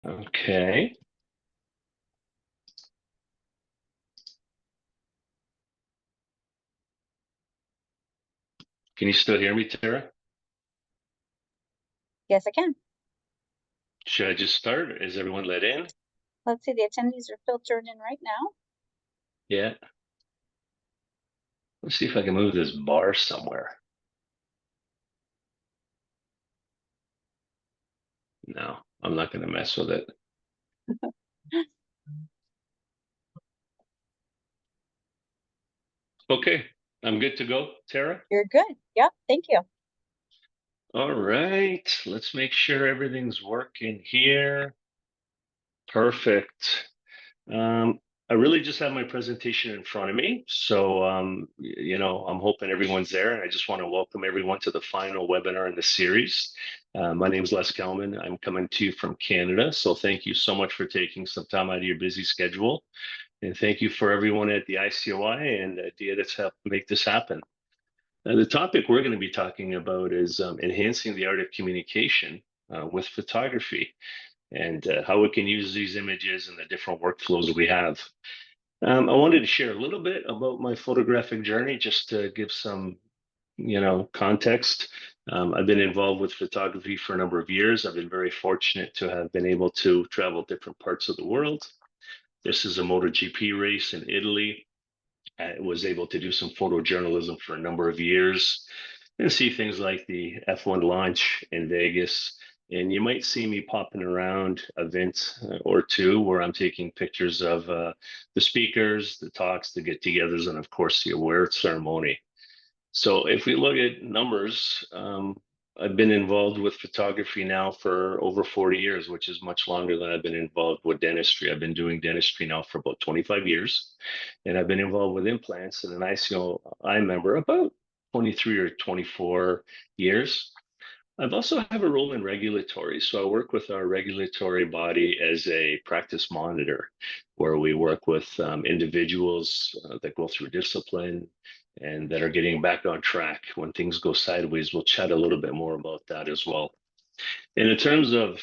Okay. Can you still hear me, Tara? Yes, I can. Should I just start? Is everyone let in? Let's see, the attendees are filtered in right now. Yeah. Let's see if I can move this bar somewhere. No, I'm not going to mess with it. Okay. I'm good to go, Tara. You're good. Yep, thank you. All right. Let's make sure everything's working here. Perfect. Um, I really just have my presentation in front of me. So, I'm hoping everyone's there. And I just want to welcome everyone to the final webinar in the series. My name is Les Kelman. I'm coming to you from Canada. So thank you so much for taking some time out of your busy schedule. And thank you for everyone at the ICOI and DIA that's helped make this happen. The topic we're going to be talking about is enhancing the art of communication with photography and how we can use these images and the different workflows we have. I wanted to share a little bit about my photographic journey just to give some, context. I've been involved with photography for a number of years. I've been very fortunate to have been able to travel different parts of the world. This is a MotoGP race in Italy. I was able to do some photojournalism for a number of years and see things like the F1 launch in Vegas. And you might see me popping around events or two where I'm taking pictures of the speakers, the talks, the get togethers, and of course the award ceremony. So if we look at numbers, I've been involved with photography now for over 40 years, which is much longer than I've been involved with dentistry. I've been doing dentistry now for about 25 years, and I've been involved with implants and an ICOI member about 23 or 24 years. I've also have a role in regulatory. So I work with our regulatory body as a practice monitor, where we work with individuals that go through discipline and that are getting back on track. When things go sideways, we'll chat a little bit more about that as well. And in terms of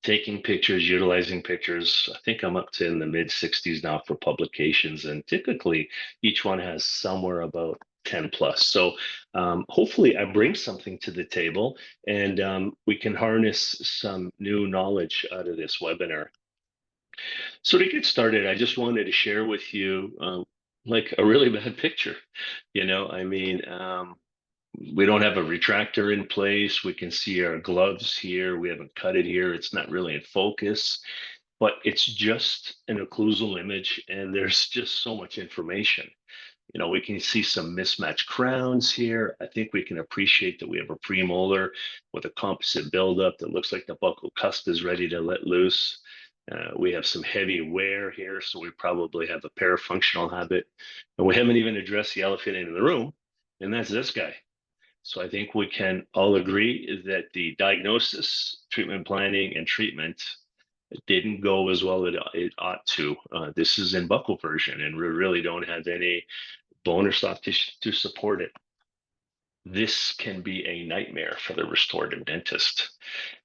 taking pictures, utilizing pictures, I think I'm up to in the mid 60s now for publications. And typically each one has somewhere about 10 plus. So hopefully I bring something to the table and we can harness some new knowledge out of this webinar. So to get started, I just wanted to share with you like a really bad picture. We don't have a retractor in place. We can see our gloves here. We haven't cut it here. It's not really in focus, but it's just an occlusal image, and there's just so much information. We can see some mismatched crowns here. I think we can appreciate that we have a premolar with a composite buildup that looks like the buccal cusp is ready to let loose. We have some heavy wear here, so we probably have a parafunctional habit. And we haven't even addressed the elephant in the room, and that's this guy. So I think we can all agree that the diagnosis, treatment planning, and treatment didn't go as well as it ought to. This is in buccal version, and we really don't have any bone or soft tissue to support it. This can be a nightmare for the restorative dentist.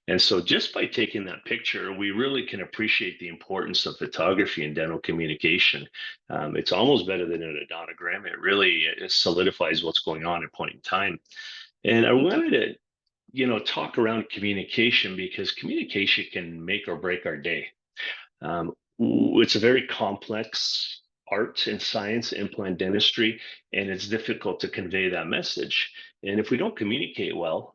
And so, just by taking that picture, we really can appreciate the importance of photography in dental communication. It's almost better than an odontogram. It solidifies what's going on at a point in time. And I wanted to, talk around communication because communication can make or break our day. It's a very complex art and science, implant dentistry, and it's difficult to convey that message. And if we don't communicate well,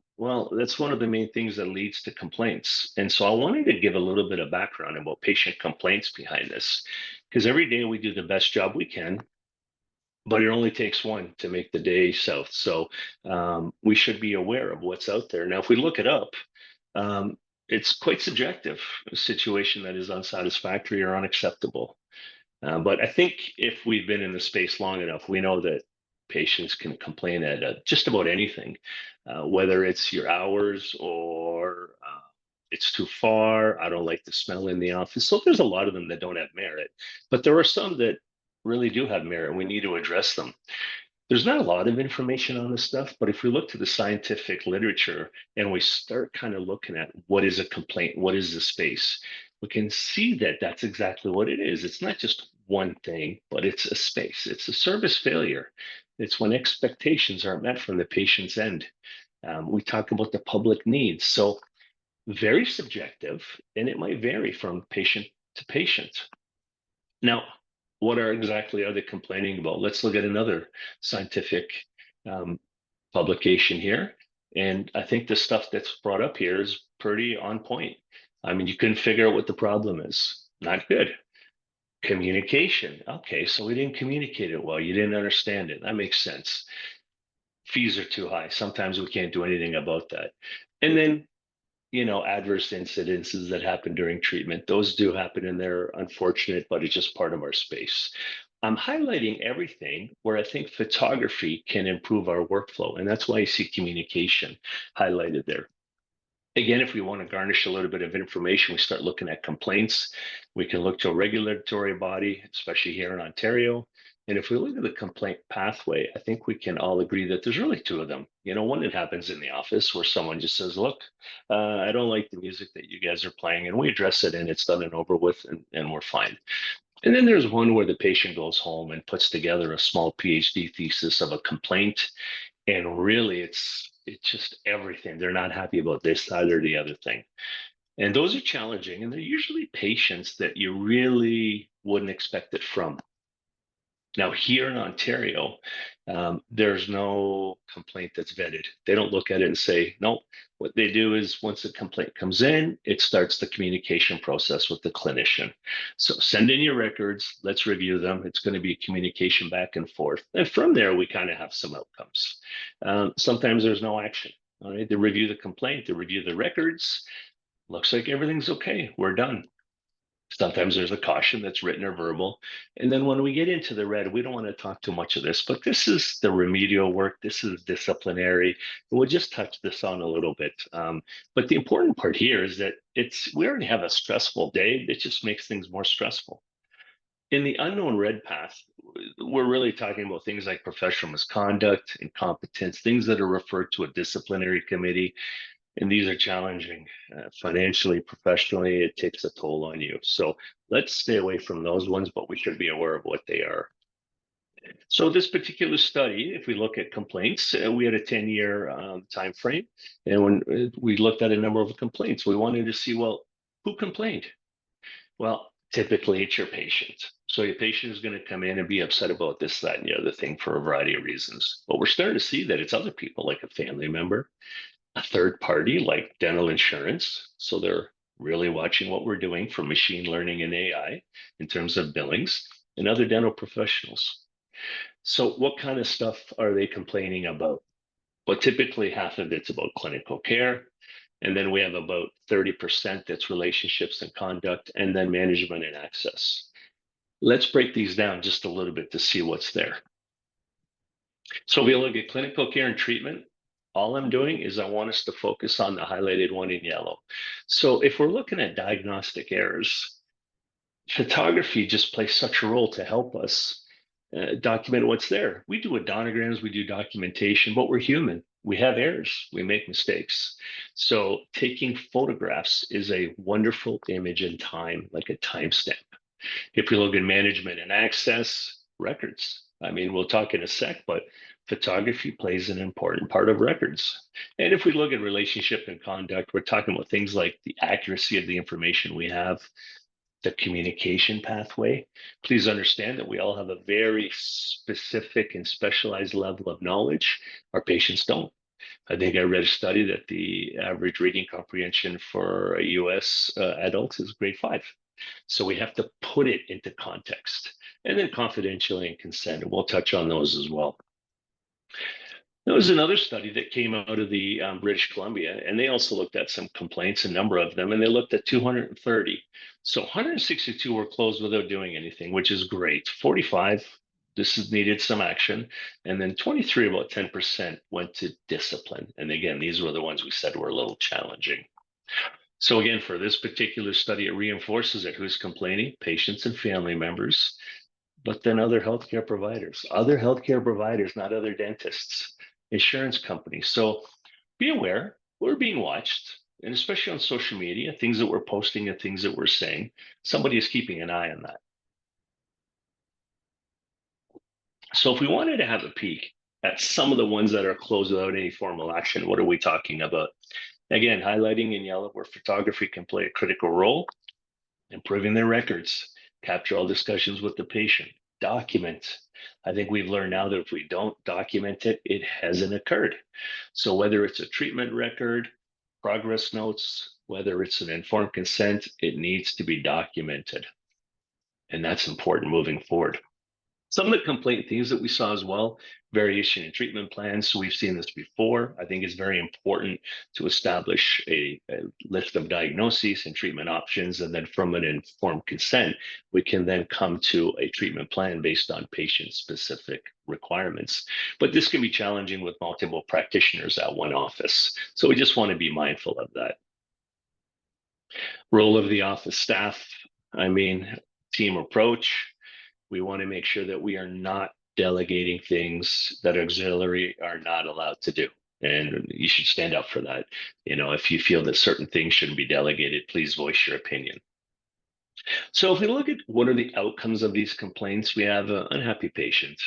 that's one of the main things that leads to complaints. And so I wanted to give a little bit of background about patient complaints behind this, because every day we do the best job we can, but it only takes one to make the day south. So we should be aware of what's out there. Now, if we look it up, um, it's quite subjective, a situation that is unsatisfactory or unacceptable. But I think if we've been in the space long enough, we know that patients can complain at just about anything, whether it's your hours or it's too far. I don't like the smell in the office. So there's a lot of them that don't have merit, but there are some that really do have merit. And we need to address them. There's not a lot of information on this stuff, but if we look to the scientific literature and we start kind of looking at what is a complaint, what is the space, we can see that that's exactly what it is. It's not just one thing, but it's a space. It's a service failure. It's when expectations aren't met from the patient's end. We talk about the public needs. So very subjective, and it might vary from patient to patient. Now, what exactly are they complaining about? Let's look at another scientific um, publication here. And I think the stuff that's brought up here is pretty on point. I mean, you couldn't figure out what the problem is. Not good. Communication. Okay, so we didn't communicate it well. You didn't understand it. That makes sense. Fees are too high. Sometimes we can't do anything about that. And then adverse incidences that happen during treatment. Those do happen and they're unfortunate, but it's just part of our space. I'm highlighting everything where I think photography can improve our workflow. And that's why you see communication highlighted there. Again, if we want to garnish a little bit of information, we start looking at complaints. We can look to a regulatory body, especially here in Ontario. And if we look at the complaint pathway, I think we can all agree that there's really two of them. One that happens in the office where someone just says, look, I don't like the music that you guys are playing, and we address it and it's done and over with and we're fine. And then there's one where the patient goes home and puts together a small PhD thesis of a complaint. And really it's just everything. They're not happy about this side or the other thing. And those are challenging. And they're usually patients that you really wouldn't expect it from. Now, here in Ontario, there's no complaint that's vetted. They don't look at it and say, no. What they do is once a complaint comes in, it starts the communication process with the clinician. So send in your records, let's review them. It's going to be communication back and forth. And from there, we kind of have some outcomes. Sometimes there's no action. All right, they review the complaint, they review the records. Looks like everything's okay. We're done. Sometimes there's a caution that's written or verbal. And then when we get into the red, we don't want to talk too much of this, but this is the remedial work. This is disciplinary. We'll just touch this on a little bit. But the important part here is that we already have a stressful day. It just makes things more stressful. In the unknown red path, we're really talking about things like professional misconduct, incompetence, things that are referred to a disciplinary committee. And these are challenging financially, professionally. It takes a toll on you. So let's stay away from those ones, but we should be aware of what they are. So this particular study, if we look at complaints, we had a 10-year time frame. And when we looked at a number of complaints, we wanted to see, well, who complained? Well, typically it's your patient. So your patient is going to come in and be upset about this, that, and the other thing for a variety of reasons. But we're starting to see that it's other people, like a family member, a third party like dental insurance. So they're really watching what we're doing for machine learning and AI in terms of billings, and other dental professionals. So what kind of stuff are they complaining about? Well, typically half of it's about clinical care. And then we have about 30% that's relationships and conduct, and then management and access. Let's break these down just a little bit to see what's there. So we look at clinical care and treatment. All I'm doing is I want us to focus on the highlighted one in yellow. So if we're looking at diagnostic errors, photography just plays such a role to help us document what's there. We do odonograms, we do documentation, but we're human. We have errors, we make mistakes. So taking photographs is a wonderful image in time, like a timestamp. If you look at management and access, records. I mean, we'll talk in a sec, but photography plays an important part of records. And if we look at relationship and conduct, we're talking about things like the accuracy of the information we have, the communication pathway. Please understand that we all have a very specific and specialized level of knowledge. Our patients don't. I think I read a study that the average reading comprehension for a US adult is grade 5. So we have to put it into context. And then confidentiality and consent, and we'll touch on those as well. There was another study that came out of the British Columbia, and they also looked at some complaints, a number of them, and they looked at 230. So 162 were closed without doing anything, which is great. 45, this is needed some action. And then 23, about 10% went to discipline. And again, these were the ones we said were a little challenging. So again, for this particular study, it reinforces that who's complaining? Patients and family members. but then other healthcare providers, not other dentists, insurance companies. So be aware, we're being watched, and especially on social media, things that we're posting and things that we're saying, somebody is keeping an eye on that. So if we wanted to have a peek at some of the ones that are closed without any formal action, what are we talking about? Again, highlighting in yellow where photography can play a critical role, improving their records, capture all discussions with the patient, document. I think we've learned now that if we don't document it, it hasn't occurred. So whether it's a treatment record, progress notes, whether it's an informed consent, it needs to be documented. And that's important moving forward. Some of the complaint themes that we saw as well, variation in treatment plans. So we've seen this before. I think it's very important to establish a list of diagnoses and treatment options. And then from an informed consent, we can then come to a treatment plan based on patient specific requirements. But this can be challenging with multiple practitioners at one office. So we just want to be mindful of that. Role of the office staff, I mean, team approach. We want to make sure that we are not delegating things that auxiliary are not allowed to do. And you should stand up for that. If you feel that certain things shouldn't be delegated, please voice your opinion. So if we look at what are the outcomes of these complaints, we have an unhappy patient.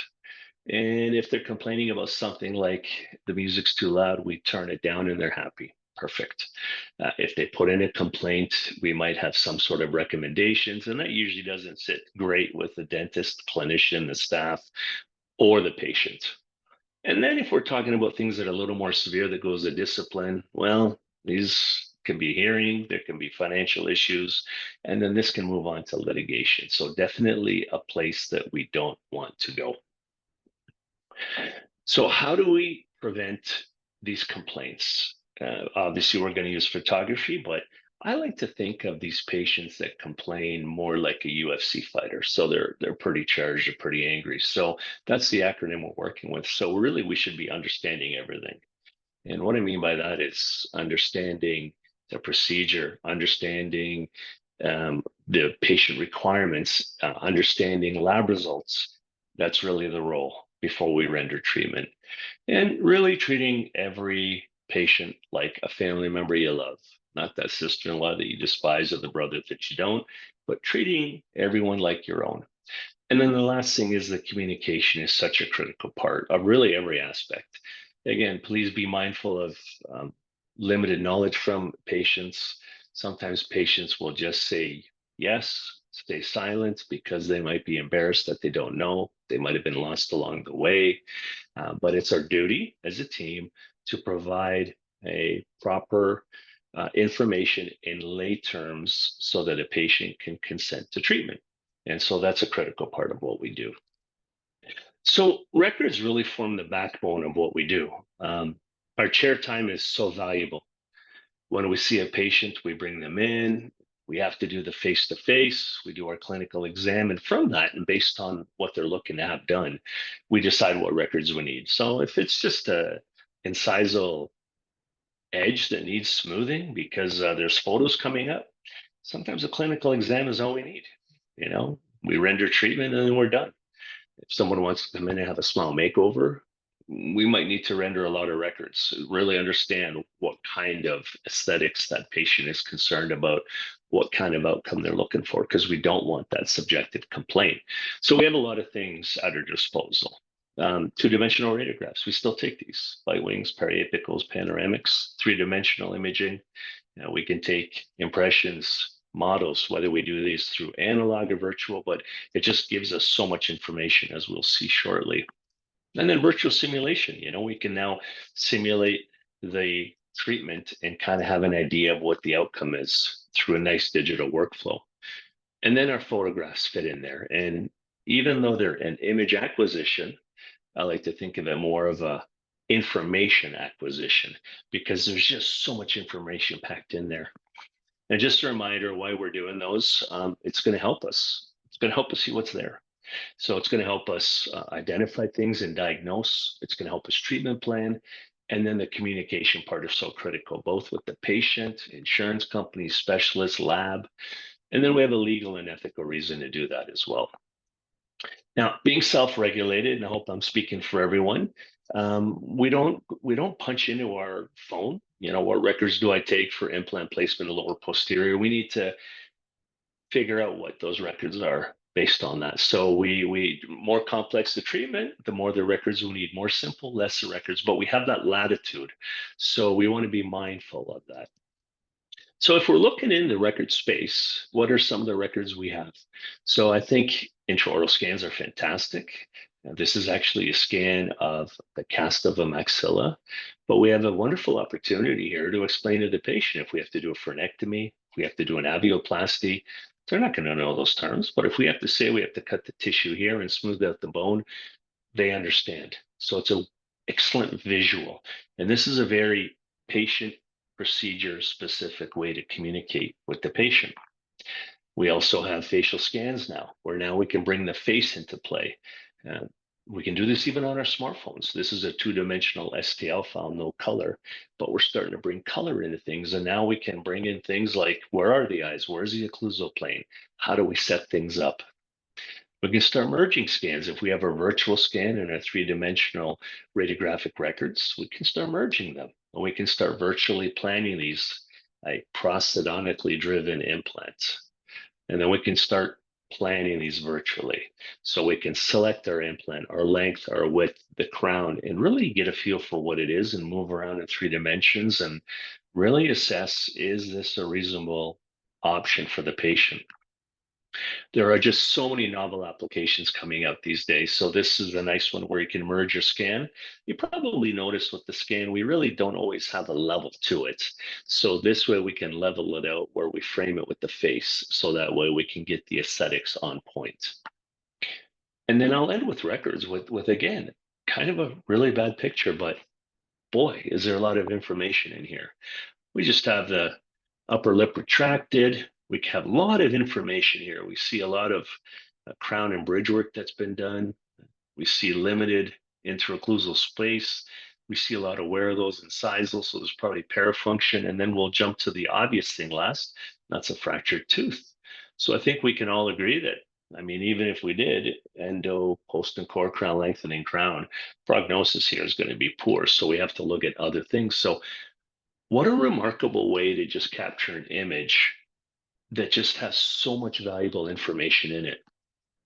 And if they're complaining about something like the music's too loud, we turn it down and they're happy. Perfect. If they put in a complaint, we might have some sort of recommendations, and that usually doesn't sit great with the dentist, clinician, the staff, or the patient. And then if we're talking about things that are a little more severe that goes to discipline, well, these can be hearing, there can be financial issues, and then this can move on to litigation. So definitely a place that we don't want to go. So how do we prevent these complaints? Obviously, we're going to use photography, but I like to think of these patients that complain more like a UFC fighter. So they're pretty charged, they're pretty angry. So that's the acronym we're working with. So really, we should be understanding everything. And what I mean by that is understanding the procedure, understanding the patient requirements, understanding lab results. That's really the role before we render treatment. And really treating every patient like a family member you love, not that sister-in-law that you despise or the brother that you don't, but treating everyone like your own. And then the last thing is the communication is such a critical part of really every aspect. Again, please be mindful of limited knowledge from patients. Sometimes patients will just say yes, stay silent because they might be embarrassed that they don't know. They might have been lost along the way. But it's our duty as a team to provide a proper information in lay terms so that a patient can consent to treatment. And so that's a critical part of what we do. So records really form the backbone of what we do. Our chair time is so valuable. When we see a patient, we bring them in. We have to do the face-to-face. We do our clinical exam. And from that, and based on what they're looking to have done, we decide what records we need. So if it's just a incisal edge that needs smoothing because there's photos coming up, sometimes a clinical exam is all we need. We render treatment and then we're done. If someone wants to come in and have a smile makeover, we might need to render a lot of records, really understand what kind of aesthetics that patient is concerned about, what kind of outcome they're looking for, because we don't want that subjective complaint. So we have a lot of things at our disposal. Two-dimensional radiographs, we still take these, bite wings, periapicals, panoramics, three-dimensional imaging. We can take impressions, models, whether we do these through analog or virtual, but it just gives us so much information, as we'll see shortly. And then virtual simulation, we can now simulate the treatment and kind of have an idea of what the outcome is through a nice digital workflow. And then our photographs fit in there. And even though they're an image acquisition, I like to think of it more of a information acquisition because there's just so much information packed in there. And just a reminder why we're doing those, it's going to help us. It's going to help us see what's there. So it's going to help us identify things and diagnose. It's going to help us treatment plan. And then the communication part is so critical, both with the patient, insurance company, specialist, lab. And then we have a legal and ethical reason to do that as well. Now, being self-regulated, and I hope I'm speaking for everyone, we don't punch into our phone. What records do I take for implant placement in the lower posterior? We need to figure out what those records are based on that. So we more complex the treatment, the more the records we need. More simple, less the records, but we have that latitude. So we want to be mindful of that. So if we're looking in the record space, what are some of the records we have? So I think intraoral scans are fantastic. This is actually a scan of the cast of a maxilla, but we have a wonderful opportunity here to explain to the patient if we have to do a frenectomy, if we have to do an avioplasty. They're not going to know those terms, but if we have to say we have to cut the tissue here and smooth out the bone, they understand. So it's an excellent visual. And this is a very patient procedure specific way to communicate with the patient. We also have facial scans now, where now we can bring the face into play. Uh, we can do this even on our smartphones. This is a two-dimensional STL file, no color, but we're starting to bring color into things. And now we can bring in things like, where are the eyes? Where's the occlusal plane? How do we set things up? We can start merging scans. If we have a virtual scan and a three-dimensional radiographic records, we can start merging them. And we can start virtually planning these like prosthodontically driven implants. And then we can start planning these virtually. So we can select our implant, our length, our width, the crown, and really get a feel for what it is and move around in 3 dimensions and really assess, is this a reasonable option for the patient? There are just so many novel applications coming out these days. So this is a nice one where you can merge your scan. You probably notice with the scan, we really don't always have a level to it. So this way we can level it out where we frame it with the face. So that way we can get the aesthetics on point. And then I'll end with records with again, kind of a really bad picture, but boy, is there a lot of information in here. We just have the upper lip retracted. We have a lot of information here. We see a lot of crown and bridge work that's been done. We see limited interocclusal space. We see a lot of wear of those incisals, so there's probably parafunction. And then we'll jump to the obvious thing last, that's a fractured tooth. So I think we can all agree that, I mean, even if we did endo, post and core crown lengthening crown, prognosis here is going to be poor. So we have to look at other things. So what a remarkable way to just capture an image that just has so much valuable information in it.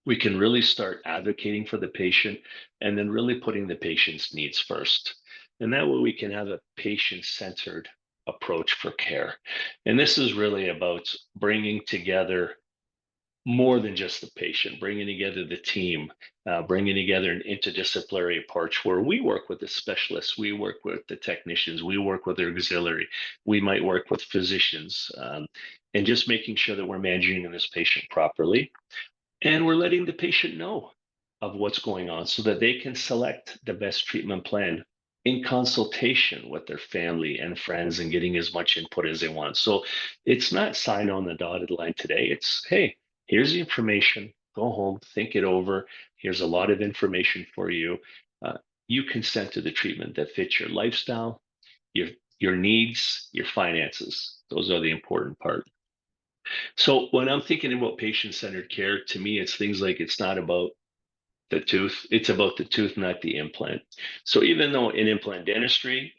We can really start advocating for the patient and then really putting the patient's needs first. And that way we can have a patient-centered approach for care. And this is really about bringing together more than just the patient, bringing together the team, bringing together an interdisciplinary approach where we work with the specialists, we work with the technicians, we work with their auxiliary, we might work with physicians, and just making sure that we're managing this patient properly. And we're letting the patient know of what's going on so that they can select the best treatment plan in consultation with their family and friends and getting as much input as they want. So it's not sign on the dotted line today. It's, hey, here's the information. Go home, think it over. Here's a lot of information for you. You consent to the treatment that fits your lifestyle, your your needs, your finances. Those are the important part. So when I'm thinking about patient-centered care, to me, it's things like it's not about the tooth, it's about the tooth, not the implant. So even though in implant dentistry,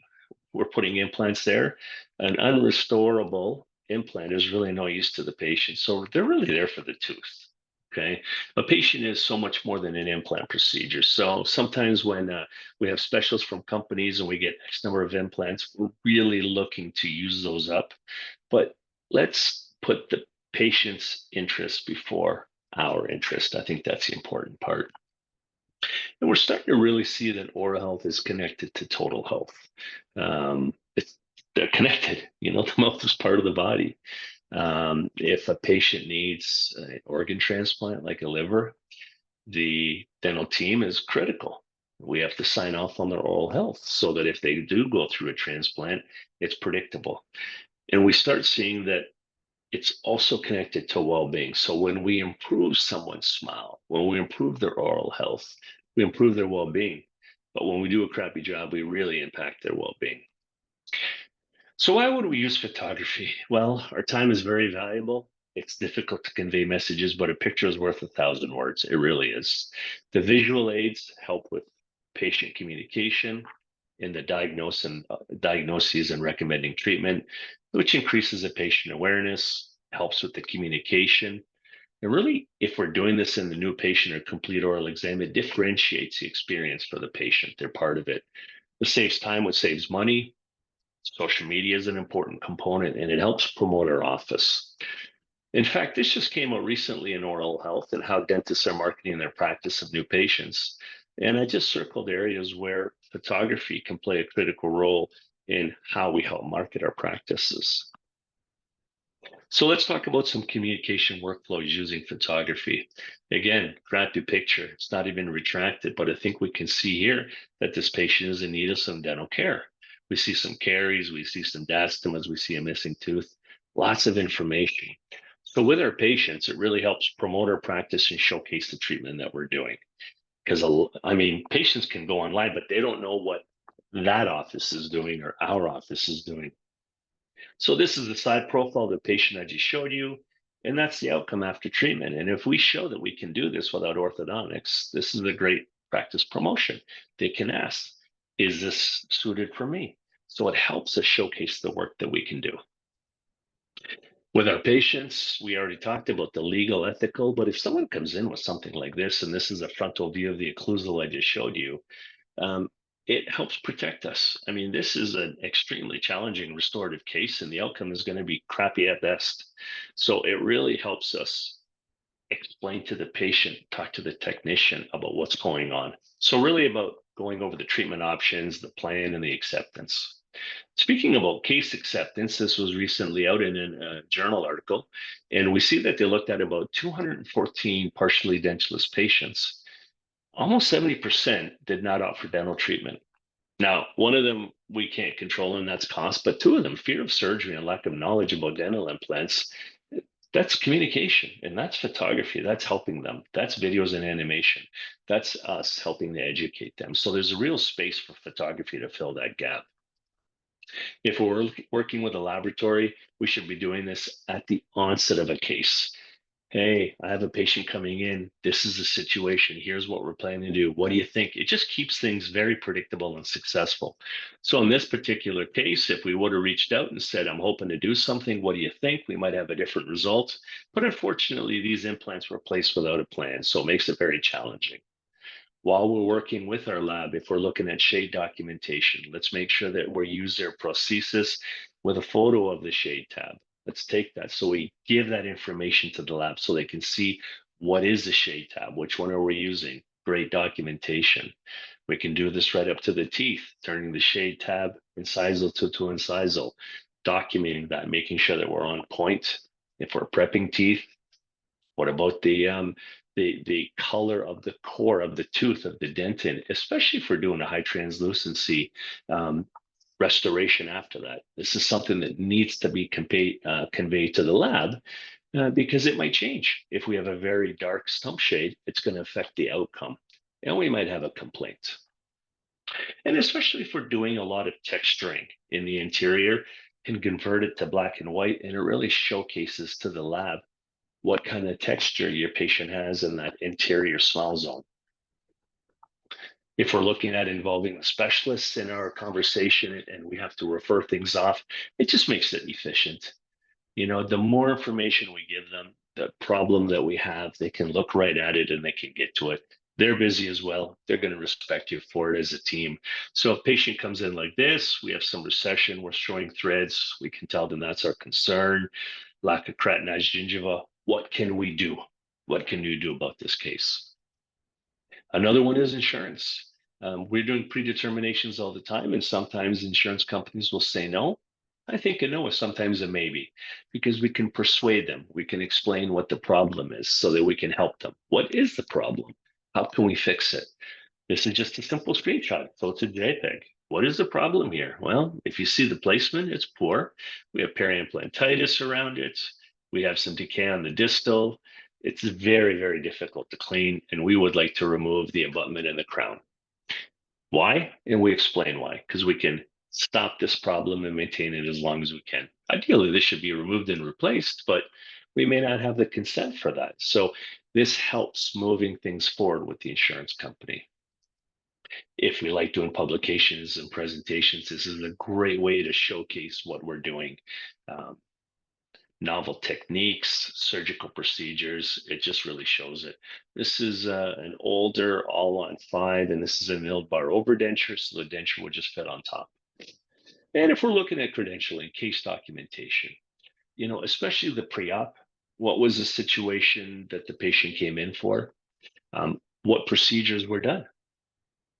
we're putting implants there, an unrestorable implant is really no use to the patient. So they're really there for the tooth. Okay. A patient is so much more than an implant procedure. So sometimes when we have specialists from companies and we get X number of implants, we're really looking to use those up. But let's put the patient's interest before our interest. I think that's the important part. And we're starting to really see that oral health is connected to total health. It's they're connected. The mouth is part of the body. If a patient needs an organ transplant like a liver, the dental team is critical. We have to sign off on their oral health so that if they do go through a transplant, it's predictable. And we start seeing that it's also connected to well-being. So when we improve someone's smile, when we improve their oral health, we improve their well-being. But when we do a crappy job, we really impact their well-being. So why would we use photography? Well, our time is very valuable. It's difficult to convey messages, but a picture is worth 1,000 words. It really is. The visual aids help with patient communication in the diagnoses and recommending treatment, which increases the patient awareness, helps with the communication. And really, if we're doing this in the new patient or complete oral exam, it differentiates the experience for the patient. They're part of it. It saves time, which saves money. Social media is an important component, and it helps promote our office. In fact, this just came out recently in oral health and how dentists are marketing their practice of new patients. And I just circled areas where photography can play a critical role in how we help market our practices. So let's talk about some communication workflows using photography. Again, crappy picture. It's not even retracted, but I think we can see here that this patient is in need of some dental care. We see some caries, we see some diastemas, we see a missing tooth, lots of information. So with our patients, it really helps promote our practice and showcase the treatment that we're doing. Because I mean, patients can go online, but they don't know what that office is doing or our office is doing. So this is the side profile of the patient I just showed you, and that's the outcome after treatment. And if we show that we can do this without orthodontics, this is a great practice promotion. They can ask, is this suited for me? So it helps us showcase the work that we can do. With our patients, we already talked about the legal, ethical, but if someone comes in with something like this, and this is a frontal view of the occlusal I just showed you, um, it helps protect us. I mean, this is an extremely challenging restorative case, and the outcome is going to be crappy at best. So it really helps us explain to the patient, talk to the technician about what's going on. So really about going over the treatment options, the plan, and the acceptance. Speaking about case acceptance, this was recently out in a journal article, and we see that they looked at about 214 partially dentulous patients. Almost 70% did not opt for dental treatment. Now, one of them we can't control, and that's cost, but two of them, fear of surgery and lack of knowledge about dental implants, that's communication, and that's photography. That's helping them. That's videos and animation. That's us helping to educate them. So there's a real space for photography to fill that gap. If we're working with a laboratory, we should be doing this at the onset of a case. Hey, I have a patient coming in. This is the situation. Here's what we're planning to do. What do you think? It just keeps things very predictable and successful. So in this particular case, if we would have reached out and said, I'm hoping to do something, what do you think? We might have a different result. But unfortunately, these implants were placed without a plan. So it makes it very challenging. While we're working with our lab, if we're looking at shade documentation, let's make sure that we use their prosthesis with a photo of the shade tab. Let's take that. So we give that information to the lab so they can see what is the shade tab, which one are we using? Great documentation. We can do this right up to the teeth, turning the shade tab incisal to incisal, documenting that, making sure that we're on point. If we're prepping teeth, what about the color of the core of the tooth of the dentin, especially if we're doing a high translucency restoration after that? This is something that needs to be conveyed to the lab because it might change. If we have a very dark stump shade, it's going to affect the outcome, and we might have a complaint. And especially if we're doing a lot of texturing in the interior, can convert it to black and white, and it really showcases to the lab what kind of texture your patient has in that interior smile zone. If we're looking at involving specialists in our conversation and we have to refer things off, it just makes it efficient. You know, the more information we give them, the problem that we have, they can look right at it and they can get to it. They're busy as well. They're going to respect you for it as a team. So if a patient comes in like this, we have some recession, we're showing threads, we can tell them that's our concern, lack of keratinized gingiva. What can we do? What can you do about this case? Another one is insurance. We're doing predeterminations all the time, and sometimes insurance companies will say no. I think a no is sometimes a maybe, because we can persuade them. We can explain what the problem is so that we can help them. What is the problem? How can we fix it? This is just a simple screenshot, so it's a JPEG. What is the problem here? Well, if you see the placement, it's poor. We have periimplantitis around it. We have some decay on the distal. It's very, very difficult to clean, and we would like to remove the abutment and the crown. Why? And we explain why, because we can stop this problem and maintain it as long as we can. Ideally, this should be removed and replaced, but we may not have the consent for that. So this helps moving things forward with the insurance company. If we like doing publications and presentations, this is a great way to showcase what we're doing. Um, Novel techniques, surgical procedures, it just really shows it. This is an older all-on-5, and this is a milled bar overdenture, so the denture would just fit on top. And if we're looking at credentialing, case documentation, especially the pre-op, what was the situation that the patient came in for? What procedures were done?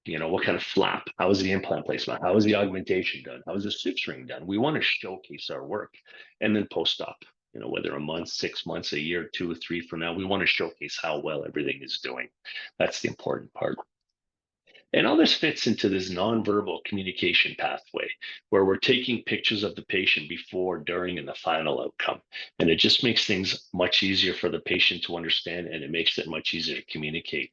What kind of flap? How was the implant placement? How was the augmentation done? How was the suturing done? We want to showcase our work. And then post-op, whether a month, 6 months, a year, 2 or 3 from now, we want to showcase how well everything is doing. That's the important part. And all this fits into this nonverbal communication pathway where we're taking pictures of the patient before, during, and the final outcome. And it just makes things much easier for the patient to understand, and it makes it much easier to communicate.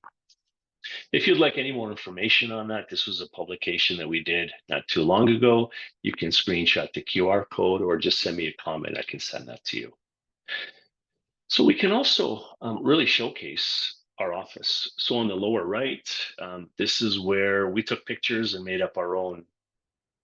If you'd like any more information on that, this was a publication that we did not too long ago. You can screenshot the QR code or just send me a comment. I can send that to you. So we can also really showcase our office. So on the lower right, this is where we took pictures and made up our own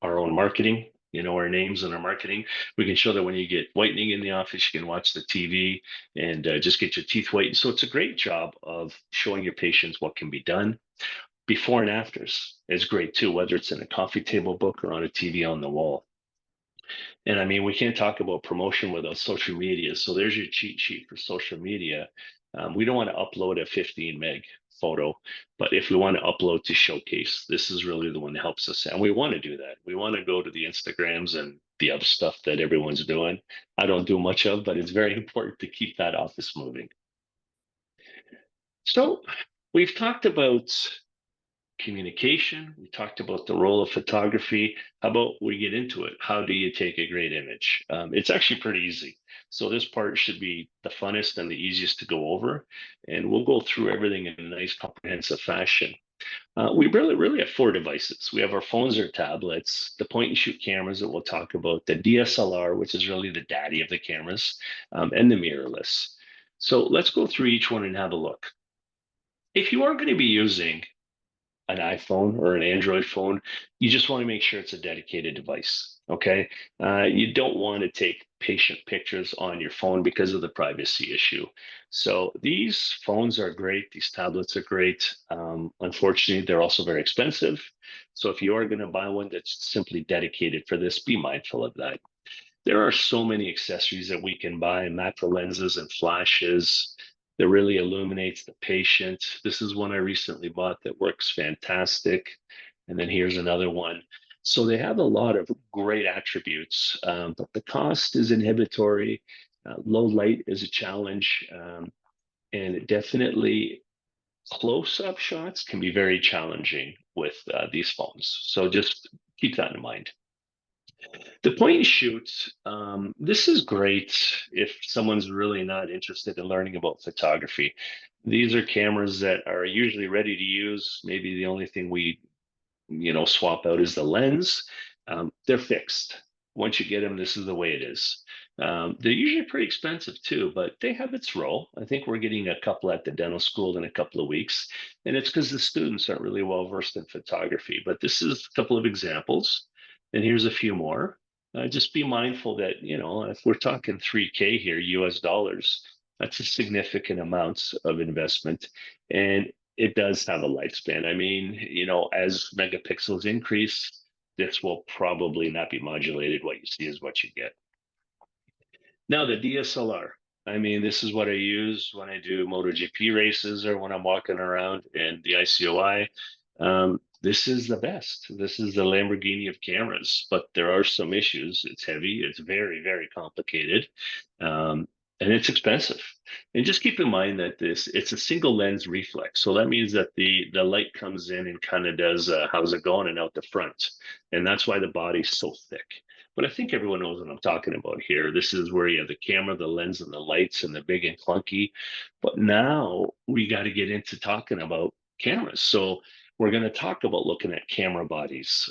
marketing, our names and our marketing. We can show that when you get whitening in the office, you can watch the TV and just get your teeth whitened. So it's a great job of showing your patients what can be done. Before and afters is great too, whether it's in a coffee table book or on a TV on the wall. And I mean, we can't talk about promotion without social media. So there's your cheat sheet for social media. We don't want to upload a 15 meg photo, but if we want to upload to showcase, this is really the one that helps us. And we want to do that. We want to go to the Instagrams and the other stuff that everyone's doing. I don't do much of, but it's very important to keep that office moving. So we've talked about communication. We talked about the role of photography. How about we get into it? How do you take a great image? It's actually pretty easy. So this part should be the funnest and the easiest to go over. And we'll go through everything in a nice comprehensive fashion. We really have 4 devices. We have our phones or tablets, the point and shoot cameras that we'll talk about, the DSLR, which is really the daddy of the cameras, and the mirrorless. So let's go through each one and have a look. If you are going to be using an iPhone or an Android phone, you just want to make sure it's a dedicated device. Okay. You don't want to take patient pictures on your phone because of the privacy issue. So these phones are great. These tablets are great. Unfortunately, they're also very expensive. So if you are going to buy one that's simply dedicated for this, be mindful of that. There are so many accessories that we can buy, macro lenses and flashes that really illuminates the patient. This is one I recently bought that works fantastic. And then here's another one. So they have a lot of great attributes, but the cost is inhibitory. Low light is a challenge. And definitely close-up shots can be very challenging with these phones. So just keep that in mind. The point and shoot, this is great if someone's really not interested in learning about photography. These are cameras that are usually ready to use. Maybe the only thing we, swap out is the lens. They're fixed. Once you get them, this is the way it is. They're usually pretty expensive too, but they have its role. I think we're getting a couple at the dental school in a couple of weeks, and it's because the students aren't really well versed in photography. But this is a couple of examples, and here's a few more. Just be mindful that, if we're talking 3K here, US dollars, that's a significant amount of investment. And it does have a lifespan. I mean, as megapixels increase, this will probably not be modulated. What you see is what you get. Now, the DSLR. I mean, this is what I use when I do MotoGP races or when I'm walking around in the ICOI. This is the best. This is the Lamborghini of cameras, but there are some issues. It's heavy. It's very, very complicated. And it's expensive. And just keep in mind that it's a single lens reflex. So that means that the light comes in and kind of does how's it going and out the front. And that's why the body's so thick. But I think everyone knows what I'm talking about here. This is where you have the camera, the lens, and the lights, and the big and clunky. But now we got to get into talking about cameras. So we're going to talk about looking at camera bodies.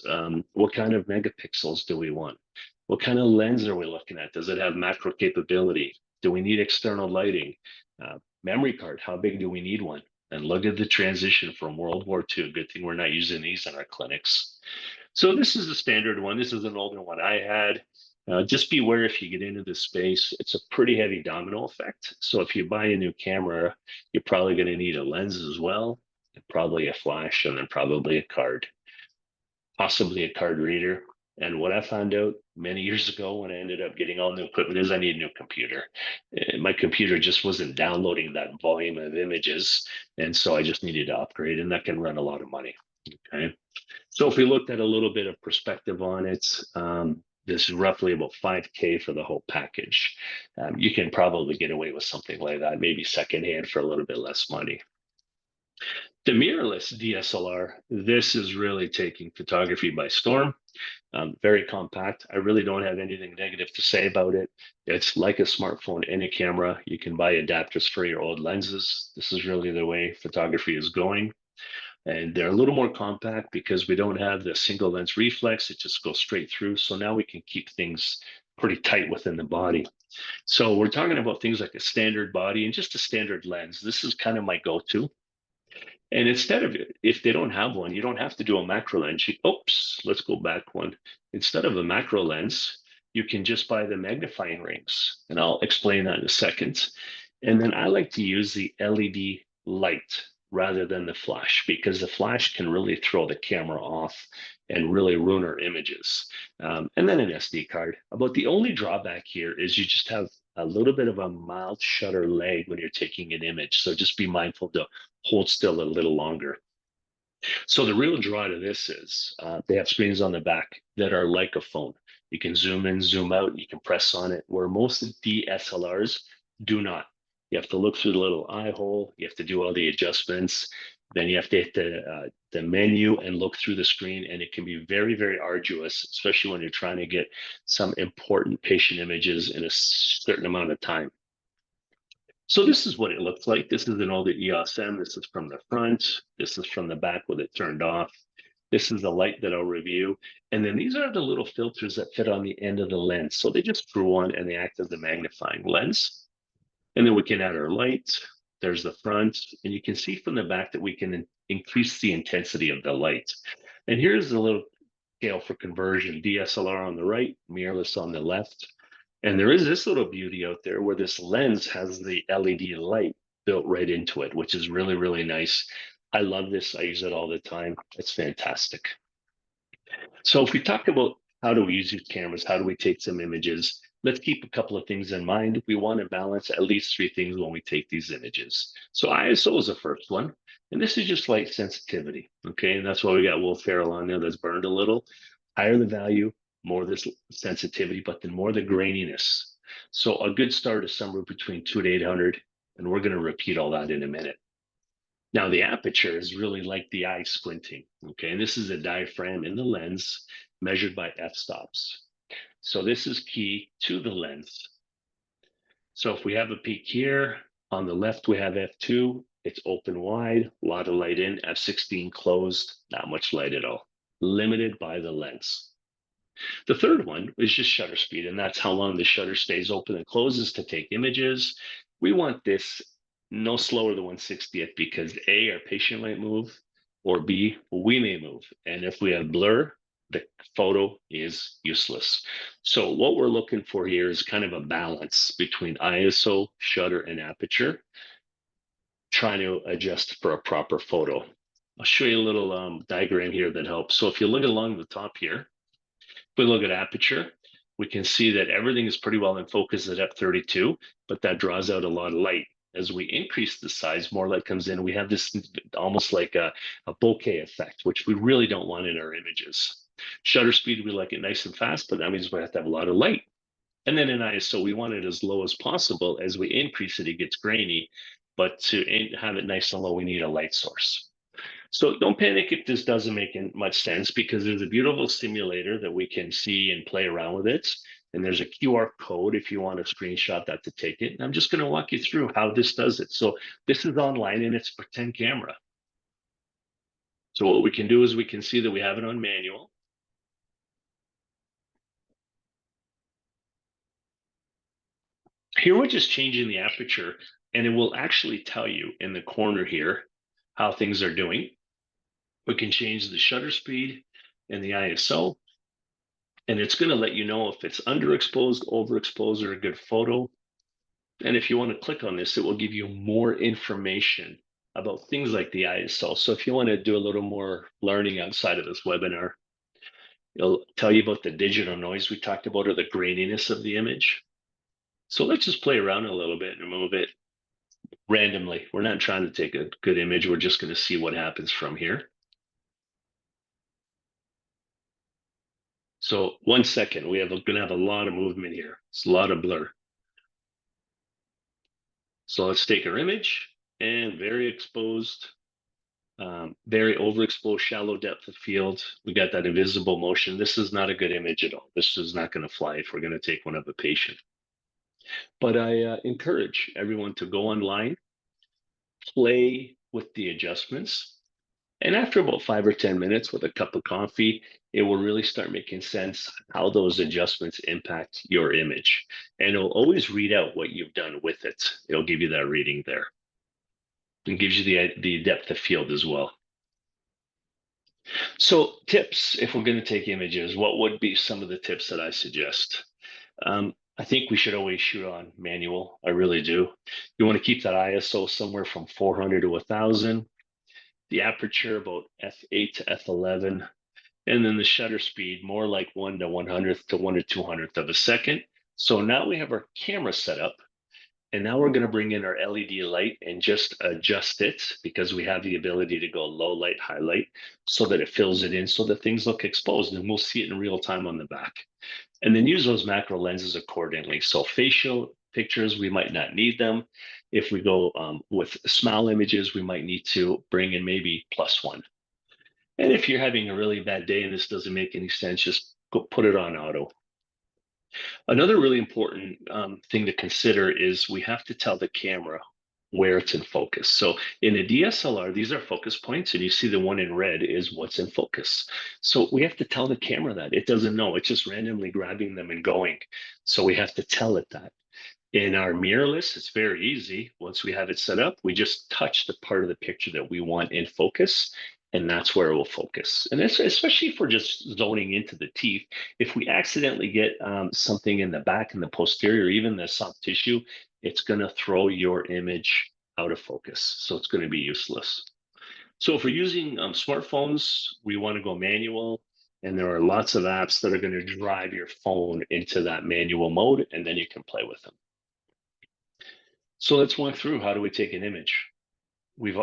What kind of megapixels do we want? What kind of lens are we looking at? Does it have macro capability? Do we need external lighting? Memory card, how big do we need one? And look at the transition from World War II. Good thing we're not using these in our clinics. So this is a standard one. This is an older one I had. Just beware if you get into this space, it's a pretty heavy domino effect. So if you buy a new camera, you're probably going to need a lens as well, and probably a flash, and then probably a card, possibly a card reader. And what I found out many years ago when I ended up getting all new equipment is I need a new computer. My computer just wasn't downloading that volume of images. And so I just needed to upgrade, and that can run a lot of money. Okay. So if we looked at a little bit of perspective on it, this is roughly about 5K for the whole package. You can probably get away with something like that, maybe secondhand for a little bit less money. The mirrorless DSLR, this is really taking photography by storm. Very compact. I really don't have anything negative to say about it. It's like a smartphone and a camera. You can buy adapters for your old lenses. This is really the way photography is going. And they're a little more compact because we don't have the single lens reflex. It just goes straight through. So now we can keep things pretty tight within the body. So we're talking about things like a standard body and just a standard lens. This is kind of my go-to. And instead of, if they don't have one, you don't have to do a macro lens. Oops, let's go back one. Instead of a macro lens, you can just buy the magnifying rings. And I'll explain that in a second. And then I like to use the LED light rather than the flash, because the flash can really throw the camera off and really ruin our images. And then an SD card. About the only drawback here is you just have a little bit of a mild shutter lag when you're taking an image. So just be mindful to hold still a little longer. So the real draw to this is they have screens on the back that are like a phone. You can zoom in, zoom out, you can press on it, where most DSLRs do not. You have to look through the little eye hole. You have to do all the adjustments. Then you have to hit the menu and look through the screen, and it can be very, very arduous, especially when you're trying to get some important patient images in a certain amount of time. So this is what it looks like. This is an older EOS M. This is from the front. This is from the back with it turned off. This is the light that I'll review. And then these are the little filters that fit on the end of the lens. So they just screw on and they act as the magnifying lens. And then we can add our light. There's the front. And you can see from the back that we can increase the intensity of the light. And here's the little scale for conversion. DSLR on the right, mirrorless on the left. And there is this little beauty out there where this lens has the LED light built right into it, which is really, really nice. I love this. I use it all the time. It's fantastic. So if we talk about how do we use these cameras, how do we take some images, let's keep a couple of things in mind. We want to balance at least 3 things when we take these images. So ISO is the first one. And this is just light sensitivity. Okay. And that's why we got Will Ferrell on there that's burned a little. Higher the value, more this sensitivity, but then more the graininess. So a good start is somewhere between 2 to 800, and we're going to repeat all that in a minute. Now the aperture is really like the eye squinting, okay? And this is a diaphragm in the lens measured by f-stops. So this is key to the lens. So if we have a peak here, on the left we have f2, it's open wide, a lot of light in, f16 closed, not much light at all, limited by the lens. The third one is just shutter speed, and that's how long the shutter stays open and closes to take images. We want this no slower than 1/60th because A, our patient might move, or B, we may move. And if we have blur, the photo is useless. So what we're looking for here is kind of a balance between ISO, shutter, and aperture, trying to adjust for a proper photo. I'll show you a little diagram here that helps. So if you look along the top here, we look at aperture, we can see that everything is pretty well in focus at f32, but that draws out a lot of light. As we increase the size, more light comes in. We have this almost like a bokeh effect, which we really don't want in our images. Shutter speed, we like it nice and fast, but that means we have to have a lot of light. And then in ISO, we want it as low as possible. As we increase it, it gets grainy, but to have it nice and low, we need a light source. So don't panic if this doesn't make much sense, because there's a beautiful simulator that we can see and play around with it. And there's a QR code if you want to screenshot that to take it. And I'm just going to walk you through how this does it. So this is online and it's pretend camera. So what we can do is we can see that we have it on manual. Here we're just changing the aperture, and it will actually tell you in the corner here how things are doing. We can change the shutter speed and the ISO, and it's going to let you know if it's underexposed, overexposed, or a good photo. And if you want to click on this, it will give you more information about things like the ISO. So if you want to do a little more learning outside of this webinar, it'll tell you about the digital noise we talked about, or the graininess of the image. So let's just play around a little bit and move it randomly. We're not trying to take a good image. We're just going to see what happens from here. So 1 second, we're going to have a lot of movement here. It's a lot of blur. So let's take our image, and very exposed, very overexposed, shallow depth of field. We got that invisible motion. This is not a good image at all. This is not going to fly if we're going to take one of a patient. But I encourage everyone to go online, play with the adjustments. And after about 5 or 10 minutes with a cup of coffee, it will really start making sense how those adjustments impact your image. And it'll always read out what you've done with it. It'll give you that reading there. It gives you the depth of field as well. So tips, if we're going to take images, what would be some of the tips that I suggest? I think we should always shoot on manual. I really do. You want to keep that ISO somewhere from 400 to 1000. The aperture about f8 to f11, and then the shutter speed more like 1 to 100th to 1 to 200th of a second. So now we have our camera set up, and now we're going to bring in our LED light and just adjust it, because we have the ability to go low light, high light, so that it fills it in so that things look exposed, and we'll see it in real time on the back. And then use those macro lenses accordingly. So facial pictures, we might not need them. If we go with small images, we might need to bring in maybe +1. And if you're having a really bad day and this doesn't make any sense, just go put it on auto. Another really important thing to consider is we have to tell the camera where it's in focus. So in a DSLR, these are focus points, and you see the one in red is what's in focus. So we have to tell the camera that. It doesn't know, it's just randomly grabbing them and going. So we have to tell it that. In our mirrorless, it's very easy. Once we have it set up, we just touch the part of the picture that we want in focus, and that's where it will focus. And it's, especially if we're just zoning into the teeth, if we accidentally get something in the back, in the posterior, even the soft tissue, it's going to throw your image out of focus. So it's going to be useless. So if we're using smartphones, we want to go manual. And there are lots of apps that are going to drive your phone into that manual mode, and then you can play with them. So let's walk through, how do we take an image?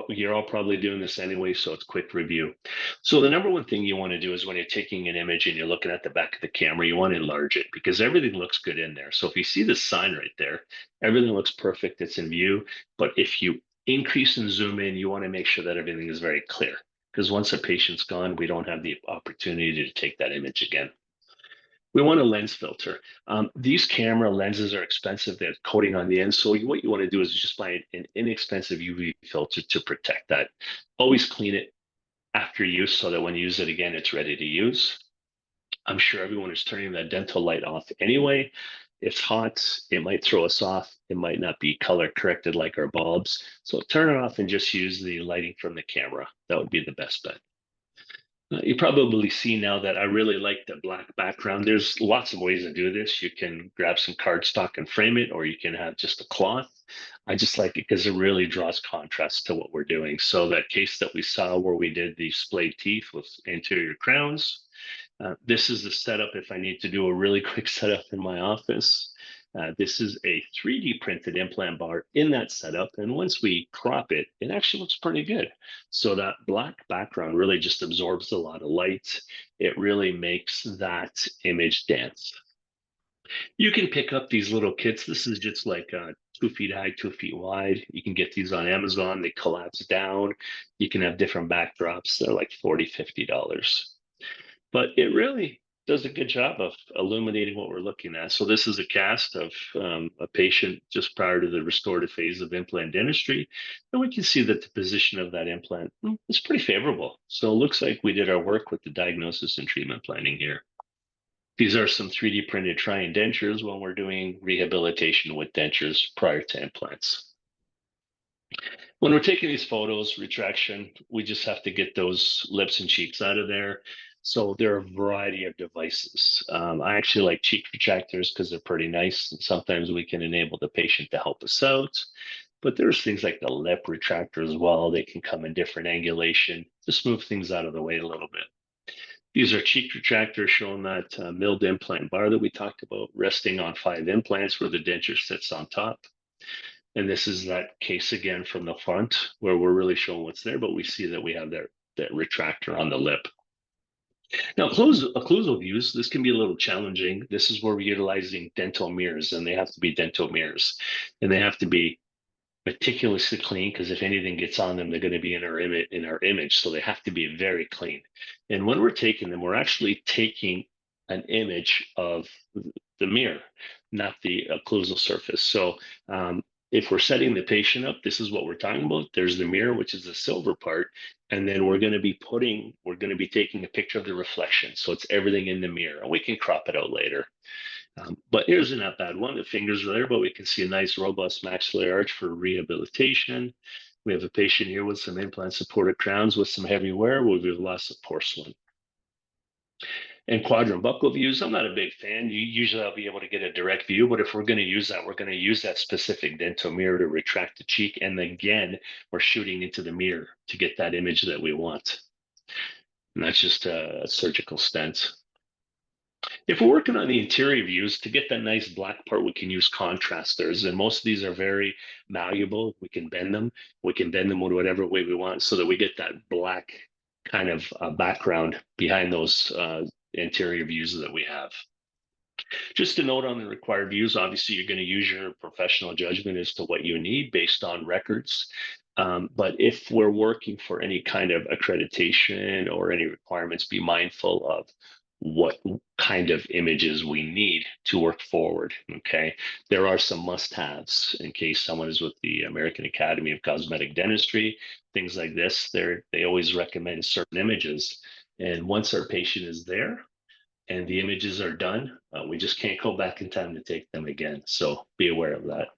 You're all probably doing this anyway, so it's quick review. So the number one thing you want to do is when you're taking an image and you're looking at the back of the camera, you want to enlarge it, because everything looks good in there. So if you see the sign right there, everything looks perfect, it's in view. But if you increase and zoom in, you want to make sure that everything is very clear, because once a patient's gone, we don't have the opportunity to take that image again. We want a lens filter. These camera lenses are expensive. They're coating on the end. So what you want to do is just buy an inexpensive UV filter to protect that. Always clean it after use so that when you use it again, it's ready to use. I'm sure everyone is turning that dental light off anyway. It's hot, it might throw us off. It might not be color corrected like our bulbs. So turn it off and just use the lighting from the camera. That would be the best bet. You probably see now that I really like the black background. There's lots of ways to do this. You can grab some cardstock and frame it, or you can have just a cloth. I just like it because it really draws contrast to what we're doing. So that case that we saw where we did the splayed teeth with anterior crowns, this is the setup if I need to do a really quick setup in my office. This is a 3D printed implant bar in that setup. And once we crop it, it actually looks pretty good. So that black background really just absorbs a lot of light. It really makes that image dance. You can pick up these little kits. This is just like 2 feet high, 2 feet wide. You can get these on Amazon. They collapse down. You can have different backdrops. They're like $40, $50. But it really does a good job of illuminating what we're looking at. So this is a cast of a patient just prior to the restorative phase of implant dentistry. And we can see that the position of that implant is pretty favorable. So it looks like we did our work with the diagnosis and treatment planning here. These are some 3D printed tri-indentures when we're doing rehabilitation with dentures prior to implants. When we're taking these photos, retraction, we just have to get those lips and cheeks out of there. So there are a variety of devices. I actually like cheek retractors because they're pretty nice. And sometimes we can enable the patient to help us out. But there's things like the lip retractor as well. They can come in different angulation to smooth things out of the way a little bit. These are cheek retractors showing that milled implant bar that we talked about, resting on 5 implants where the denture sits on top. And this is that case again from the front where we're really showing what's there, but we see that we have that retractor on the lip. Now, occlusal views, this can be a little challenging. This is where we're utilizing dental mirrors, and they have to be dental mirrors, and they have to be meticulously clean because if anything gets on them, they're going to be in our image. So they have to be very clean. And when we're taking them, we're actually taking an image of the mirror, not the occlusal surface. So if we're setting the patient up, this is what we're talking about. There's the mirror, which is the silver part. And then we're going to be taking a picture of the reflection. So it's everything in the mirror. And we can crop it out later. But here's a not bad one. The fingers are there, but we can see a nice robust maxillary arch for rehabilitation. We have a patient here with some implant supported crowns with some heavy wear where we've lost of porcelain. And quadrant buccal views, I'm not a big fan. Usually I'll be able to get a direct view, but if we're going to use that, we're going to use that specific dental mirror to retract the cheek. And again, we're shooting into the mirror to get that image that we want. And that's just a surgical stent. If we're working on the interior views, to get that nice black part, we can use contrasters. And most of these are very malleable. We can bend them. We can bend them in whatever way we want so that we get that black kind of background behind those interior views that we have. Just a note on the required views, obviously you're going to use your professional judgment as to what you need based on records. But if we're working for any kind of accreditation or any requirements, be mindful of what kind of images we need to work forward. Okay, there are some must-haves in case someone is with the American Academy of Cosmetic Dentistry, things like this. They always recommend certain images, and once our patient is there and the images are done, we just can't go back in time to take them again. So be aware of that.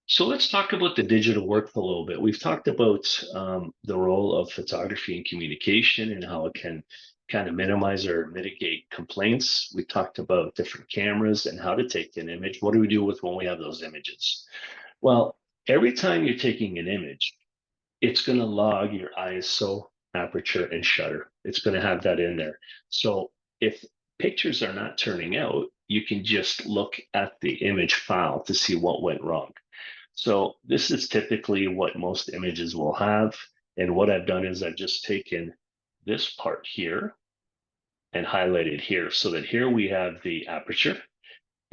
So let's talk about the digital workflow a little bit. We've talked about the role of photography and communication and how it can kind of minimize or mitigate complaints. We talked about different cameras and how to take an image. What do we do with when we have those images? Well, every time you're taking an image, it's going to log your ISO, aperture, and shutter. It's going to have that in there. So if pictures are not turning out, you can just look at the image file to see what went wrong. So this is typically what most images will have. And what I've done is I've just taken this part here and highlighted here so that here we have the aperture,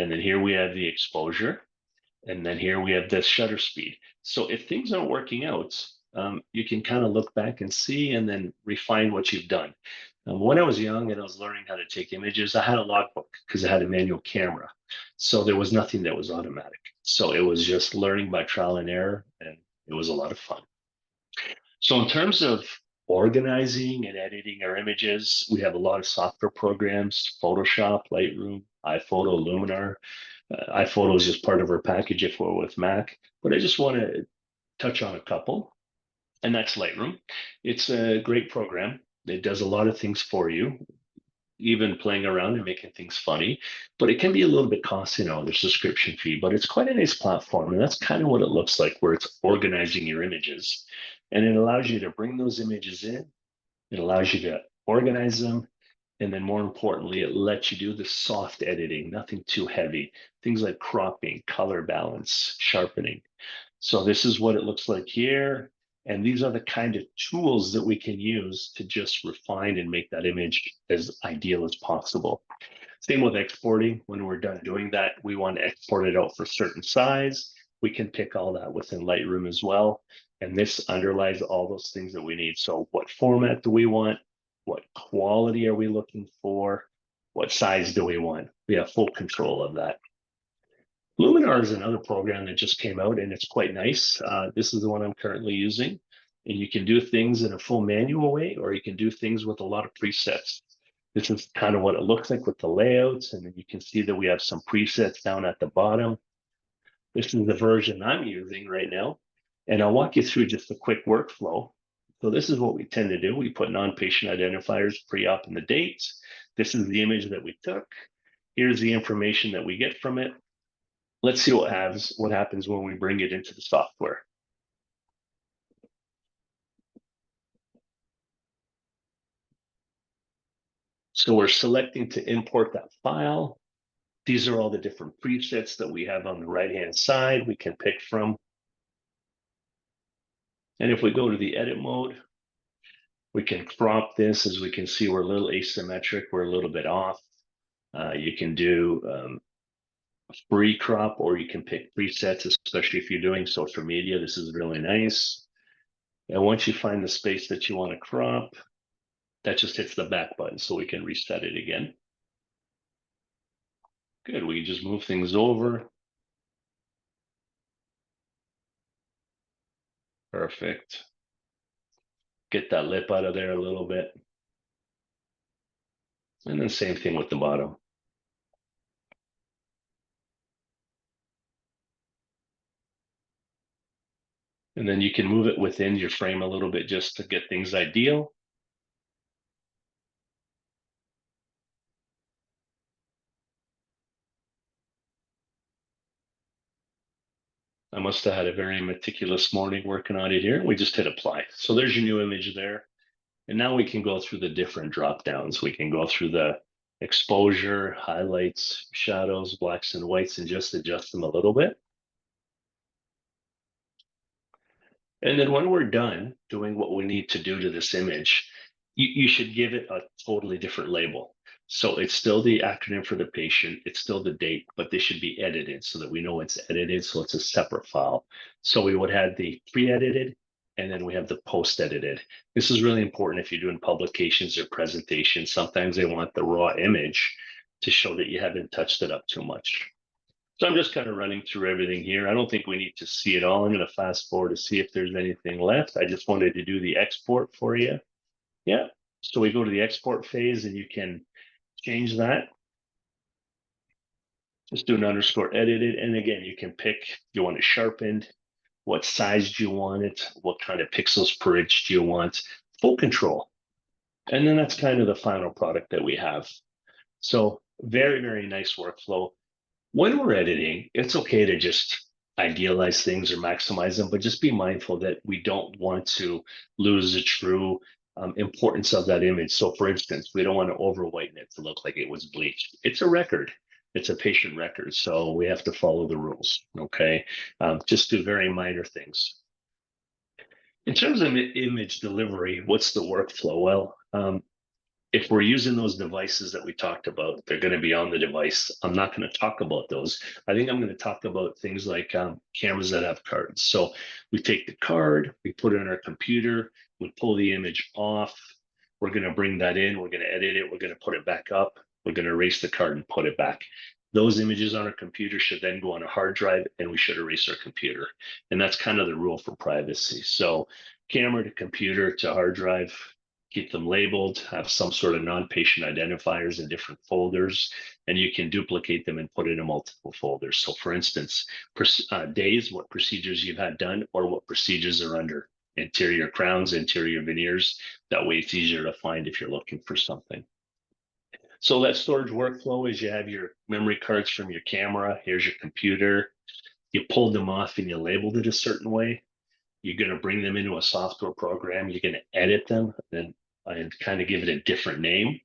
and then here we have the exposure, and then here we have the shutter speed. So if things aren't working out, you can kind of look back and see and then refine what you've done. When I was young and I was learning how to take images, I had a logbook because I had a manual camera. So there was nothing that was automatic. So it was just learning by trial and error, and it was a lot of fun. So in terms of organizing and editing our images, we have a lot of software programs: Photoshop, Lightroom, iPhoto, Luminar. iPhoto is just part of our package if we're with Mac, but I just want to touch on a couple, and that's Lightroom. It's a great program. It does a lot of things for you, even playing around and making things funny, but it can be a little bit costly now, the subscription fee, but it's quite a nice platform. And that's kind of what it looks like, where it's organizing your images. And it allows you to bring those images in. It allows you to organize them. And then more importantly, it lets you do the soft editing, nothing too heavy, things like cropping, color balance, sharpening. So this is what it looks like here. And these are the kind of tools that we can use to just refine and make that image as ideal as possible. Same with exporting. When we're done doing that, we want to export it out for a certain size. We can pick all that within Lightroom as well. And this underlies all those things that we need. So what format do we want? What quality are we looking for? What size do we want? We have full control of that. Luminar is another program that just came out, and it's quite nice. This is the one I'm currently using, and you can do things in a full manual way, or you can do things with a lot of presets. This is kind of what it looks like with the layouts. And then you can see that we have some presets down at the bottom. This is the version I'm using right now. And I'll walk you through just a quick workflow. So this is what we tend to do. We put non-patient identifiers pre-op and the dates. This is the image that we took. Here's the information that we get from it. Let's see what happens when we bring it into the software. So we're selecting to import that file. These are all the different presets that we have on the right-hand side we can pick from. And if we go to the edit mode, we can crop this. As we can see, we're a little asymmetric. We're a little bit off. You can do free crop, or you can pick presets, especially if you're doing social media. This is really nice. And once you find the space that you want to crop, that just hits the back button so we can reset it again. Good, we can just move things over. Perfect. Get that lip out of there a little bit. And then same thing with the bottom. And then you can move it within your frame a little bit just to get things ideal. I must have had a very meticulous morning working on it here. We just hit apply. So there's your new image there. And now we can go through the different drop downs. We can go through the exposure, highlights, shadows, blacks and whites, and just adjust them a little bit. And then when we're done doing what we need to do to this image, you should give it a totally different label. So it's still the acronym for the patient, it's still the date, but they should be edited so that we know it's edited, so it's a separate file. So we would have the pre-edited, and then we have the post-edited. This is really important if you're doing publications or presentations. Sometimes they want the raw image to show that you haven't touched it up too much. So I'm just kind of running through everything here. I don't think we need to see it all. I'm going to fast forward to see if there's anything left. I just wanted to do the export for you. Yeah. So we go to the export phase and you can change that. Just do an underscore edited. And again, you can pick, you want it sharpened, what size do you want it, what kind of pixels per inch do you want, full control. And then that's kind of the final product that we have. So very, very nice workflow. When we're editing, it's okay to just idealize things or maximize them, but just be mindful that we don't want to lose the true importance of that image. So for instance, we don't want to over whiten it to look like it was bleached. It's a record. It's a patient record. So we have to follow the rules, okay? Just do very minor things. In terms of image delivery, what's the workflow? Well, if we're using those devices that we talked about, they're going to be on the device. I'm not going to talk about those. I think I'm going to talk about things like cameras that have cards. So we take the card, we put it on our computer, we pull the image off. We're going to bring that in. We're going to edit it. We're going to put it back up. We're going to erase the card and put it back. Those images on our computer should then go on a hard drive, and we should erase our computer. And that's kind of the rule for privacy. So camera to computer to hard drive, keep them labeled, have some sort of non-patient identifiers in different folders, and you can duplicate them and put it in multiple folders. So for instance, days, what procedures you've had done, or what procedures are under anterior crowns, anterior veneers. That way it's easier to find if you're looking for something. So that storage workflow is you have your memory cards from your camera, here's your computer, you pulled them off and you labeled it a certain way. You're going to bring them into a software program, you're going to edit them, and kind of give it a different name.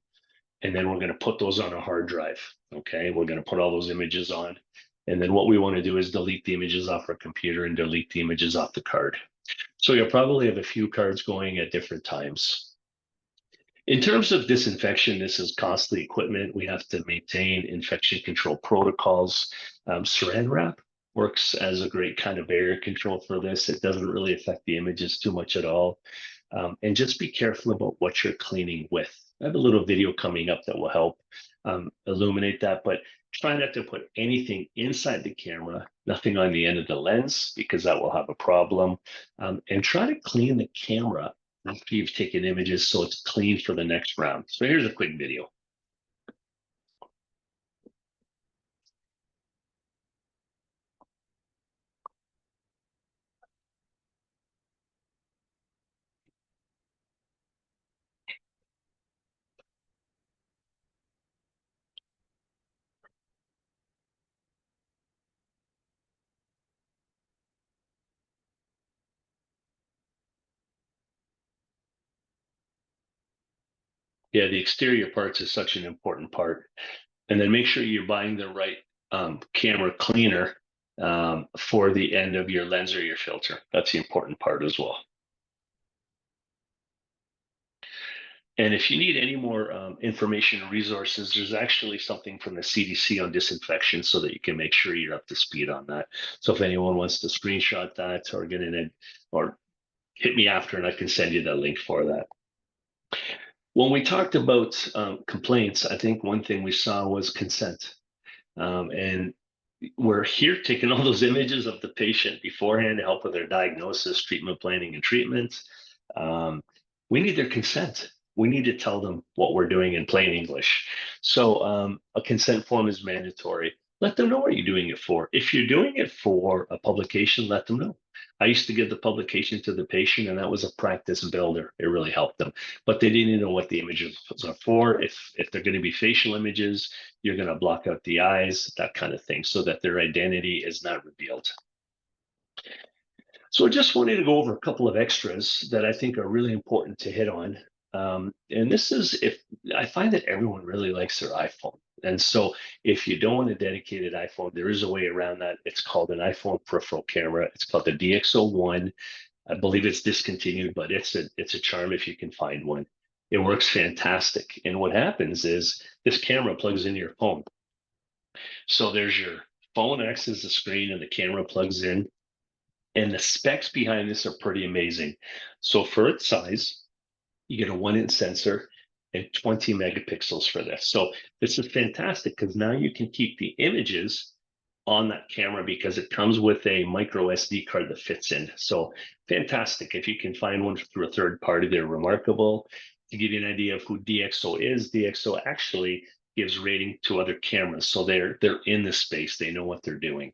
And then we're going to put those on a hard drive. Okay, we're going to put all those images on. And then what we want to do is delete the images off our computer and delete the images off the card. So you'll probably have a few cards going at different times. In terms of disinfection, this is costly equipment. We have to maintain infection control protocols. Saran wrap works as a great kind of barrier control for this. It doesn't really affect the images too much at all. And just be careful about what you're cleaning with. I have a little video coming up that will help illuminate that, but try not to put anything inside the camera, nothing on the end of the lens, because that will have a problem. And try to clean the camera after you've taken images so it's clean for the next round. So here's a quick video. Yeah, the exterior parts is such an important part. And then make sure you're buying the right camera cleaner for the end of your lens or your filter. That's the important part as well. And if you need any more information and resources, there's actually something from the CDC on disinfection so that you can make sure you're up to speed on that. So if anyone wants to screenshot that or get in it or hit me after and I can send you the link for that. When we talked about complaints, I think one thing we saw was consent. And we're here taking all those images of the patient beforehand to help with their diagnosis, treatment planning, and treatment. We need their consent. We need to tell them what we're doing in plain English. So a consent form is mandatory. Let them know what you're doing it for. If you're doing it for a publication, let them know. I used to give the publication to the patient, and that was a practice builder. It really helped them. But they didn't know what the images are for. If they're going to be facial images, you're going to block out the eyes, that kind of thing, so that their identity is not revealed. So I just wanted to go over a couple of extras that I think are really important to hit on. And this is if I find that everyone really likes their iPhone. And so if you don't want a dedicated iPhone, there is a way around that. It's called an iPhone peripheral camera. It's called the DxO1. I believe it's discontinued, but it's a charm if you can find one. It works fantastic. And what happens is this camera plugs into your phone. So there's your phone acts as the screen and the camera plugs in. And the specs behind this are pretty amazing. So for its size, you get a 1-inch sensor and 20 megapixels for this. So this is fantastic because now you can keep the images on that camera because it comes with a micro SD card that fits in. So fantastic. If you can find one through a third party, they're remarkable. To give you an idea of who DxO is, DxO actually gives rating to other cameras. So they're in the space. They know what they're doing.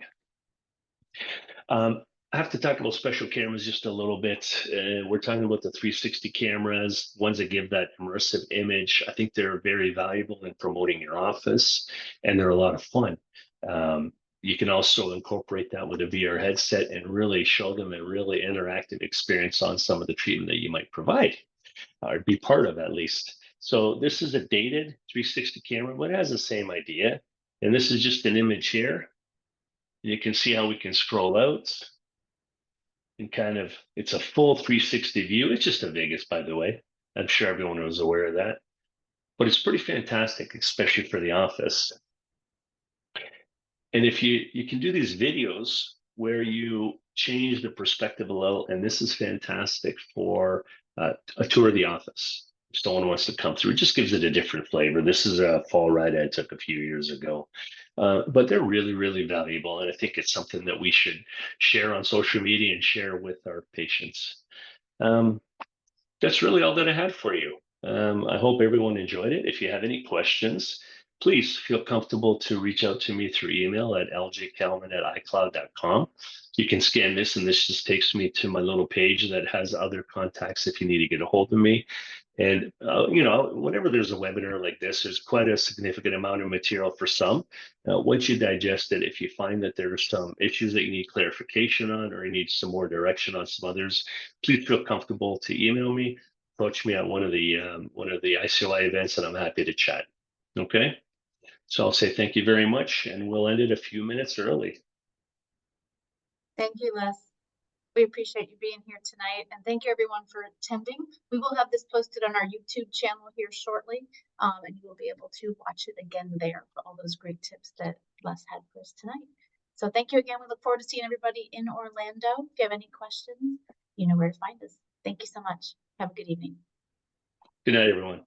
I have to talk about special cameras just a little bit. We're talking about the 360 cameras, ones that give that immersive image. I think they're very valuable in promoting your office, and they're a lot of fun. You can also incorporate that with a VR headset and really show them a really interactive experience on some of the treatment that you might provide or be part of at least. So this is a dated 360 camera, but it has the same idea. And this is just an image here. You can see how we can scroll out and kind of, it's a full 360 view. It's just a Vegas, by the way. I'm sure everyone was aware of that, but it's pretty fantastic, especially for the office. And if you can do these videos where you change the perspective a little, and this is fantastic for a tour of the office. If someone wants to come through, it just gives it a different flavor. This is a fall ride I took a few years ago. But they're really, really valuable. And I think it's something that we should share on social media and share with our patients. That's really all that I had for you. I hope everyone enjoyed it. If you have any questions, please feel comfortable to reach out to me through email at ljkalman@icloud.com. You can scan this, and this just takes me to my little page that has other contacts if you need to get a hold of me. And, whenever there's a webinar like this, there's quite a significant amount of material for some. Once you digest it, if you find that there are some issues that you need clarification on or you need some more direction on some others, please feel comfortable to email me, approach me at one of the ICOI events, and I'm happy to chat. Okay. So I'll say thank you very much, and we'll end it a few minutes early. Thank you, Les. We appreciate you being here tonight, and thank you everyone for attending. We will have this posted on our YouTube channel here shortly, and you will be able to watch it again there for all those great tips that Les had for us tonight. So thank you again. We look forward to seeing everybody in Orlando. If you have any questions, you know where to find us. Thank you so much. Have a good evening. Good night, everyone.